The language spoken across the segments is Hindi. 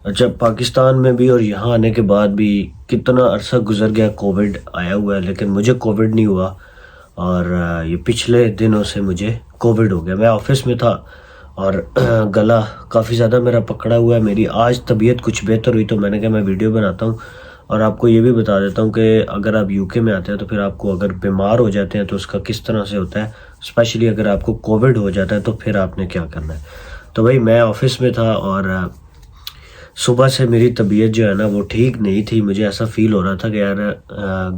अच्छा, पाकिस्तान में भी और यहाँ आने के बाद भी कितना अरसा गुजर गया, कोविड आया हुआ है लेकिन मुझे कोविड नहीं हुआ। और ये पिछले दिनों से मुझे कोविड हो गया। मैं ऑफिस में था और गला काफ़ी ज़्यादा मेरा पकड़ा हुआ है। मेरी आज तबीयत कुछ बेहतर हुई तो मैंने कहा मैं वीडियो बनाता हूँ और आपको ये भी बता देता हूँ कि अगर आप यूके में आते हैं तो फिर आपको अगर बीमार हो जाते हैं तो उसका किस तरह से होता है, स्पेशली अगर आपको कोविड हो जाता है तो फिर आपने क्या करना है। तो भाई मैं ऑफिस में था और सुबह से मेरी तबीयत जो है ना वो ठीक नहीं थी। मुझे ऐसा फ़ील हो रहा था कि यार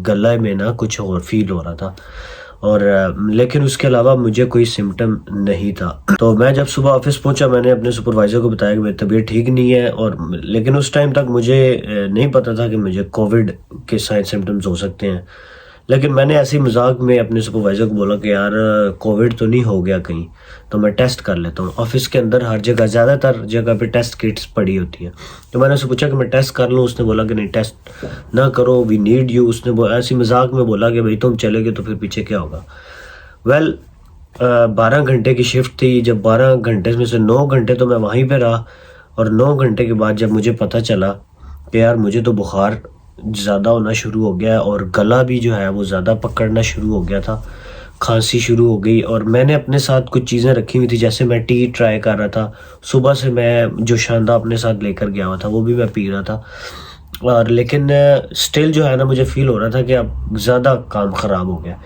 गले में ना कुछ और फ़ील हो रहा था और लेकिन उसके अलावा मुझे कोई सिम्टम नहीं था। तो मैं जब सुबह ऑफिस पहुंचा मैंने अपने सुपरवाइज़र को बताया कि मेरी तबीयत ठीक नहीं है और लेकिन उस टाइम तक मुझे नहीं पता था कि मुझे कोविड के साइन सिम्टम्स हो सकते हैं। लेकिन मैंने ऐसे ही मजाक में अपने सुपरवाइज़र को बोला कि यार कोविड तो नहीं हो गया कहीं, तो मैं टेस्ट कर लेता हूँ। ऑफिस के अंदर हर जगह ज़्यादातर जगह पे टेस्ट किट्स पड़ी होती हैं। तो मैंने उससे पूछा कि मैं टेस्ट कर लूँ, उसने बोला कि नहीं टेस्ट ना करो, वी नीड यू। उसने ऐसी मजाक में बोला कि भाई तुम चले गए तो फिर पीछे क्या होगा। वेल 12 घंटे की शिफ्ट थी। जब 12 घंटे में से 9 घंटे तो मैं वहीं पे रहा और 9 घंटे के बाद जब मुझे पता चला कि यार मुझे तो बुखार ज़्यादा होना शुरू हो गया है और गला भी जो है वो ज़्यादा पकड़ना शुरू हो गया था, खांसी शुरू हो गई। और मैंने अपने साथ कुछ चीज़ें रखी हुई थी, जैसे मैं टी ट्राई कर रहा था सुबह से। मैं जो शानदा अपने साथ लेकर गया हुआ था वो भी मैं पी रहा था और लेकिन स्टिल जो है ना मुझे फील हो रहा था कि अब ज़्यादा काम ख़राब हो गया।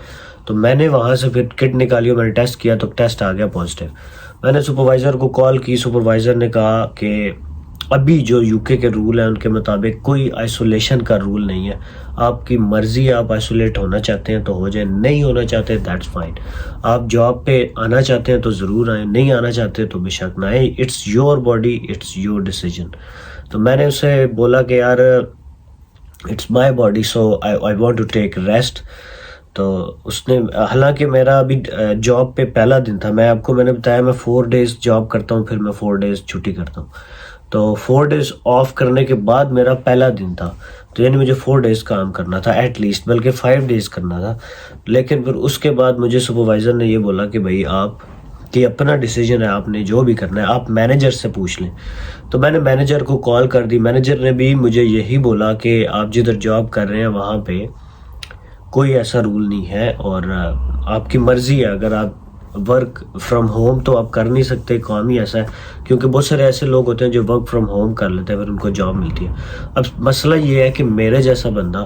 तो मैंने वहाँ से फिर किट निकाली और मैंने टेस्ट किया तो टेस्ट आ गया पॉजिटिव। मैंने सुपरवाइज़र को कॉल की, सुपरवाइज़र ने कहा कि अभी जो यूके के रूल हैं उनके मुताबिक कोई आइसोलेशन का रूल नहीं है, आपकी मर्ज़ी है, आप आइसोलेट होना चाहते हैं तो हो जाए, नहीं होना चाहते दैट्स फाइन। आप जॉब पे आना चाहते हैं तो ज़रूर आएँ, नहीं आना चाहते तो बेशक ना आए, it's your body, it's your decision. तो मैंने उसे बोला कि यार it's my body so I want to take rest. तो उसने, हालांकि मेरा अभी जॉब पे पहला दिन था, मैंने बताया मैं 4 डेज जॉब करता हूँ फिर मैं 4 डेज छुट्टी करता हूँ। तो 4 डेज ऑफ करने के बाद मेरा पहला दिन था, तो यानी मुझे 4 डेज काम करना था एटलीस्ट, बल्कि 5 डेज करना था। लेकिन फिर उसके बाद मुझे सुपरवाइज़र ने ये बोला कि भाई आप कि अपना डिसीजन है, आपने जो भी करना है आप मैनेजर से पूछ लें। तो मैंने मैनेजर को कॉल कर दी। मैनेजर ने भी मुझे यही बोला कि आप जिधर जॉब कर रहे हैं वहाँ पे कोई ऐसा रूल नहीं है और आपकी मर्ज़ी है। अगर आप वर्क फ्रॉम होम तो आप कर नहीं सकते, काम ही ऐसा है, क्योंकि बहुत सारे ऐसे लोग होते हैं जो वर्क फ्रॉम होम कर लेते हैं फिर उनको जॉब मिलती है। अब मसला ये है कि मेरे जैसा बंदा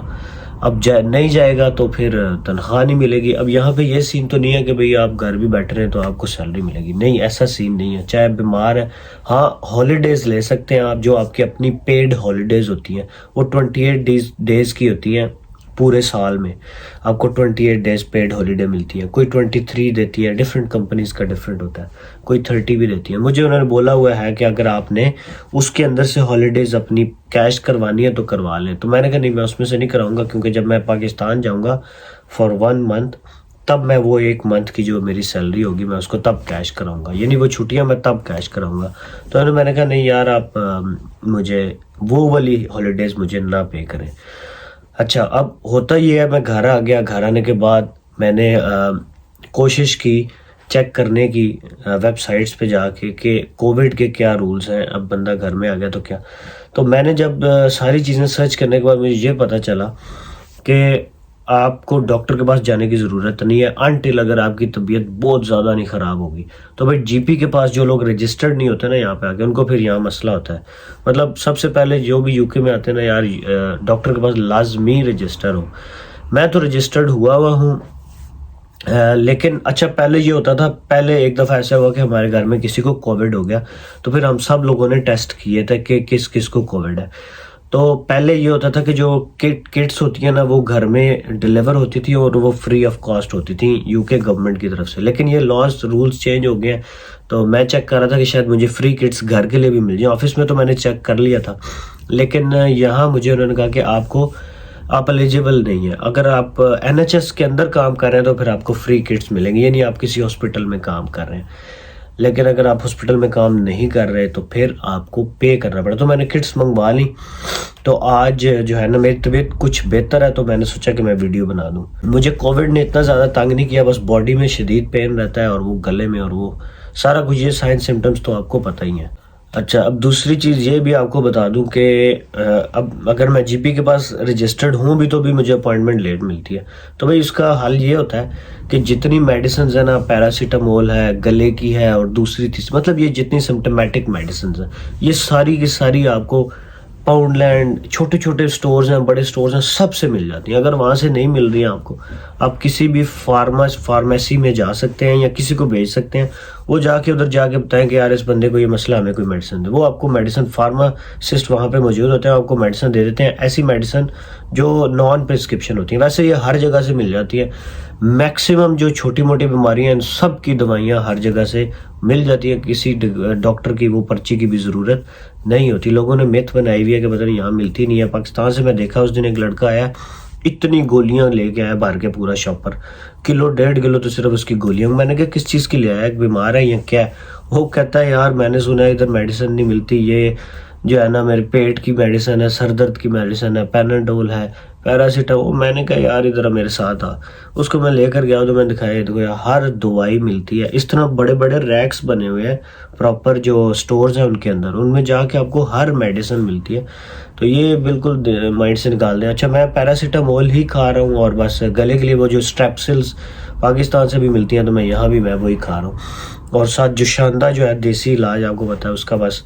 अब नहीं जाएगा तो फिर तनख्वाह नहीं मिलेगी। अब यहाँ पे ये सीन तो नहीं है कि भाई आप घर भी बैठ रहे हैं तो आपको सैलरी मिलेगी, नहीं, ऐसा सीन नहीं है। चाहे बीमार है, हाँ हॉलीडेज़ ले सकते हैं आप, जो आपकी अपनी पेड हॉलीडेज़ होती हैं वो 28 डेज की होती हैं पूरे साल में। आपको 28 डेज पेड हॉलीडे मिलती है, कोई 23 देती है, डिफरेंट कंपनीज का डिफरेंट होता है, कोई 30 भी देती है। मुझे उन्होंने बोला हुआ है कि अगर आपने उसके अंदर से हॉलीडेज अपनी कैश करवानी है तो करवा लें। तो मैंने कहा नहीं, मैं उसमें से नहीं कराऊंगा, क्योंकि जब मैं पाकिस्तान जाऊंगा फॉर 1 मंथ तब मैं वो 1 मंथ की जो मेरी सैलरी होगी मैं उसको तब कैश कराऊंगा, यानी वो छुट्टियां मैं तब कैश कराऊंगा। तो मैंने कहा नहीं यार, आप मुझे वो वाली हॉलीडेज मुझे ना पे करें। अच्छा, अब होता ये है, मैं घर आ गया। घर आने के बाद मैंने कोशिश की चेक करने की वेबसाइट्स पे जाके कि कोविड के क्या रूल्स हैं। अब बंदा घर में आ गया तो क्या, तो मैंने जब सारी चीज़ें सर्च करने के बाद मुझे ये पता चला कि आपको डॉक्टर के पास जाने की ज़रूरत नहीं है अनटिल अगर आपकी तबीयत बहुत ज़्यादा नहीं ख़राब होगी। तो भाई जीपी के पास जो लोग रजिस्टर्ड नहीं होते ना यहाँ पे आके, उनको फिर यहाँ मसला होता है। मतलब सबसे पहले जो भी यूके में आते हैं ना यार, डॉक्टर के पास लाजमी रजिस्टर हो। मैं तो रजिस्टर्ड हुआ हूँ। लेकिन अच्छा, पहले ये होता था, पहले एक दफ़ा ऐसा हुआ कि हमारे घर में किसी को कोविड हो गया तो फिर हम सब लोगों ने टेस्ट किए थे कि किस किस को कोविड है। तो पहले ये होता था कि जो किट्स होती हैं ना वो घर में डिलीवर होती थी और वो फ्री ऑफ कॉस्ट होती थी यूके गवर्नमेंट की तरफ से। लेकिन ये लॉज रूल्स चेंज हो गए हैं। तो मैं चेक कर रहा था कि शायद मुझे फ्री किट्स घर के लिए भी मिल जाए। ऑफिस में तो मैंने चेक कर लिया था, लेकिन यहाँ मुझे उन्होंने कहा कि आप एलिजिबल नहीं है। अगर आप एनएचएस के अंदर काम कर रहे हैं तो फिर आपको फ्री किट्स मिलेंगे, यानी आप किसी हॉस्पिटल में काम कर रहे हैं। लेकिन अगर आप हॉस्पिटल में काम नहीं कर रहे तो फिर आपको पे करना पड़ा। तो मैंने किट्स मंगवा ली। तो आज जो है ना मेरी तबीयत कुछ बेहतर है, तो मैंने सोचा कि मैं वीडियो बना दूं। मुझे कोविड ने इतना ज़्यादा तंग नहीं किया, बस बॉडी में शदीद पेन रहता है और वो गले में, और वो सारा कुछ, ये साइन सिम्टम्स तो आपको पता ही है। अच्छा, अब दूसरी चीज़ ये भी आपको बता दूं कि अब अगर मैं जीपी के पास रजिस्टर्ड हूं भी तो भी मुझे अपॉइंटमेंट लेट मिलती है। तो भाई उसका हल ये होता है कि जितनी मेडिसिन है ना, पैरासीटामोल है, गले की है और दूसरी तीसरी, मतलब ये जितनी सिम्टोमेटिक मेडिसिन है ये सारी की सारी आपको पाउंडलैंड, छोटे छोटे स्टोर्स हैं, बड़े स्टोर्स हैं, सब से मिल जाती हैं। अगर वहाँ से नहीं मिल रही हैं आपको, आप किसी भी फार्मेसी में जा सकते हैं या किसी को भेज सकते हैं, वो जाके उधर जाके बताएं कि यार इस बंदे को ये मसला, हमें कोई मेडिसिन दे। वो आपको मेडिसिन, फार्मासिस्ट वहाँ पे मौजूद होते हैं, आपको मेडिसिन दे देते हैं, ऐसी मेडिसिन जो नॉन प्रिस्क्रिप्शन होती हैं। वैसे ये हर जगह से मिल जाती है। मैक्सिमम जो छोटी मोटी बीमारियां हैं, सब की दवाइयाँ हर जगह से मिल जाती है। किसी डॉक्टर की वो पर्ची की भी ज़रूरत नहीं होती। लोगों ने मिथ बनाई हुई है कि पता नहीं यहाँ मिलती नहीं है। पाकिस्तान से मैं देखा, उस दिन एक लड़का आया, इतनी गोलियां लेके आया भर के, पूरा शॉपर, किलो 1.5 किलो तो सिर्फ उसकी गोलियां। मैंने कहा किस चीज़ की ले आया, बीमार है या क्या है? वो कहता है यार मैंने सुना है इधर मेडिसिन नहीं मिलती, ये जो है ना मेरे पेट की मेडिसिन है, सर दर्द की मेडिसिन है, पैनाडोल है, पैरासीटामोल। मैंने कहा यार इधर मेरे साथ आ। उसको मैं लेकर गया तो मैं दिखाया, देखो यार हर दवाई मिलती है। इस तरह बड़े बड़े रैक्स बने हुए हैं, प्रॉपर जो स्टोर्स हैं उनके अंदर, उनमें जाके आपको हर मेडिसिन मिलती है। तो ये बिल्कुल माइंड से निकाल दें। अच्छा, मैं पैरासीटामोल ही खा रहा हूँ और बस गले के लिए वो जो स्ट्रेप्सिल्स पाकिस्तान से भी मिलती हैं तो मैं यहाँ भी मैं वही खा रहा हूँ। और साथ जो शानदार जो है देसी इलाज आपको पता है, उसका बस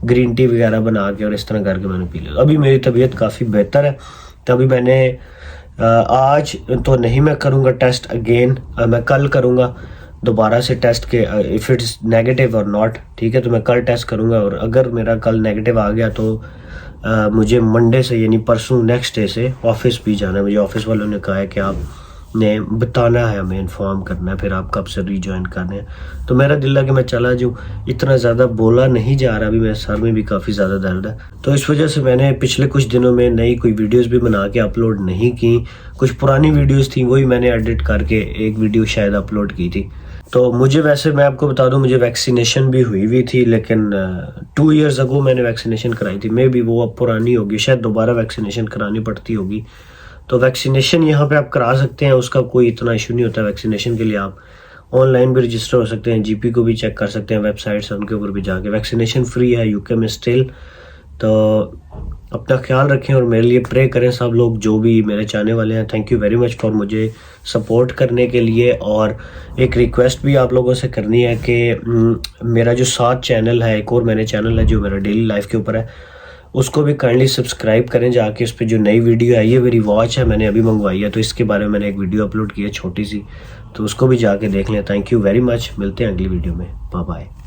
ग्रीन टी वगैरह बना के और इस तरह करके मैंने पी लिया। अभी मेरी तबीयत काफ़ी बेहतर है। तभी मैंने आज तो नहीं मैं करूँगा टेस्ट अगेन, मैं कल करूँगा दोबारा से टेस्ट के, इफ़ इट्स नेगेटिव और नॉट, ठीक है, तो मैं कल टेस्ट करूँगा। और अगर मेरा कल नेगेटिव आ गया तो मुझे मंडे से यानी परसों नेक्स्ट डे से ऑफिस भी जाना है। मुझे ऑफिस वालों ने कहा है कि आपने बताना है, हमें इन्फॉर्म करना है, फिर आप कब से रीजॉइन करने हैं। तो मेरा दिल है कि मैं चला जाऊँ। इतना ज़्यादा बोला नहीं जा रहा, अभी मेरे सर में भी काफ़ी ज़्यादा दर्द है। तो इस वजह से मैंने पिछले कुछ दिनों में नई कोई वीडियोज़ भी बना के अपलोड नहीं की। कुछ पुरानी वीडियोज़ थी वही मैंने एडिट करके एक वीडियो शायद अपलोड की थी। तो मुझे, वैसे मैं आपको बता दूं, मुझे वैक्सीनेशन भी हुई थी, लेकिन 2 इयर्स अगो मैंने वैक्सीनेशन कराई थी। मे बी वो अब पुरानी होगी, शायद दोबारा वैक्सीनेशन करानी पड़ती होगी। तो वैक्सीनेशन यहाँ पे आप करा सकते हैं, उसका कोई इतना इशू नहीं होता। वैक्सीनेशन के लिए आप ऑनलाइन भी रजिस्टर हो सकते हैं, जीपी को भी चेक कर सकते हैं, वेबसाइट्स हैं उनके ऊपर भी जाके। वैक्सीनेशन फ्री है यूके में स्टिल। तो अपना ख्याल रखें और मेरे लिए प्रे करें सब लोग जो भी मेरे चाहने वाले हैं। Thank you very much for मुझे सपोर्ट करने के लिए। और एक रिक्वेस्ट भी आप लोगों से करनी है कि मेरा जो 7 चैनल है, एक और मेरे चैनल है जो मेरा डेली लाइफ के ऊपर है, उसको भी काइंडली सब्सक्राइब करें जाके। उस पर जो नई वीडियो है, ये मेरी वॉच है, मैंने अभी मंगवाई है, तो इसके बारे में मैंने एक वीडियो अपलोड की है छोटी सी, तो उसको भी जाके देख लें। थैंक यू वेरी मच, मिलते हैं अगली वीडियो में, बाय बाय।